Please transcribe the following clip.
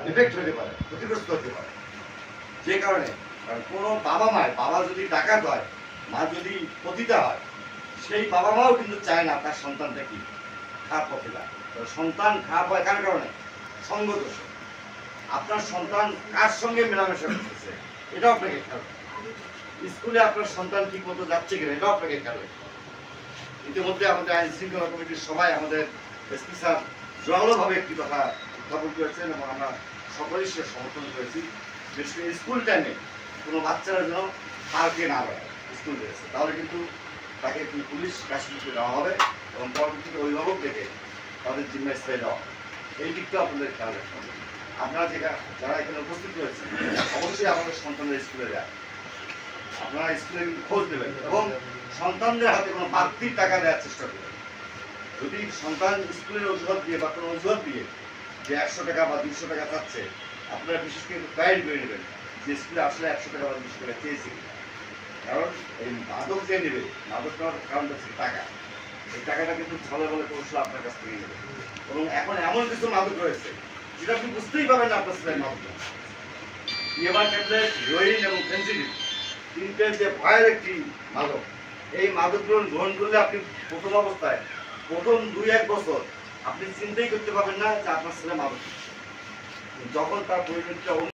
Effect হতে পারে, ক্ষতিগ্রস্ত হতে পারে। যে কারণে কোনো বাবা যদি ডাকাত হয়, মা যদি পতিতা হয়, সেই বাবা মাও কিন্তু চায় না তার সন্তানটা কি খারাপ পথে যায়। সন্তান খারাপ হয় কার কারণে? সঙ্গদোষ। আপনার সন্তান কার সঙ্গে মেলামেশা করতেছে এটাও আপনাকে খেয়াল রাখতে হবে। স্কুলে আপনার সন্তান ঠিক মতো যাচ্ছে কিনা এটাও আপনাকে খেয়াল রাখতে হবে। ইতিমধ্যে আমাদের আইন শৃঙ্খলা কমিটির সবাই আমাদের এসপি স্যার জোরালোভাবে একটি কথা উত্থাপন করেছেন এবং আমরা সকলেই সে সমর্থন করেছি। বিশেষ করে স্কুল টাইমে কোনো বাচ্চারা যেন পার্কে না বেড়ায়, স্কুল রয়েছে, তাহলে কিন্তু তাকে পুলিশ কাশ্মীরে দেওয়া হবে এবং পরবর্তীতে অভিভাবক দেখে তাদের জিম্মায় ছেড়ে দেওয়া হবে। এই দিকটা আপনাদের খেয়াল রাখতে হবে। আপনারা যারা এখানে উপস্থিত রয়েছেন অবশ্যই আমাদের সন্তানদের স্কুলে যায়, আপনারা স্কুলে খোঁজ দেবেন এবং সন্তানদের হাতে কোনো বাড়তির টাকা দেওয়ার চেষ্টা করবেন। যদি সন্তান স্কুলের অজুহাত দিয়ে বা কোনো অজুহাত দিয়ে যে 100 টাকা বা 200 টাকা চাচ্ছে, আপনারা বিশেষ করে গাইড করে নেবেন যে স্কুলে আসলে 100 টাকা বা 200 টাকা চেয়েছে কিনা। কারণ এই মাদক যে নেবে, মাদক নেওয়ার কারণ হচ্ছে টাকা। এই টাকাটা কিন্তু ছলে বলে কৌশল আপনার কাছ থেকে নেবে। এবং এখন এমন কিছু মাদক রয়েছে যেটা আপনি বুঝতেই পারবেন না আপনার ছেলের মাদক। ইয়াবা ট্যাবলেট, হেরোইন এবং ফেন্সিডিল, তিনটের যে ভয়ের একটি মাদক। এই মাদকগুলো গ্রহণ করলে আপনি প্রথম অবস্থায় প্রথম 2-1 বছর আপনি চিন্তাই করতে পারবেন না যে আপনার ছেলে মাদক। যখন তার পরিণতিটা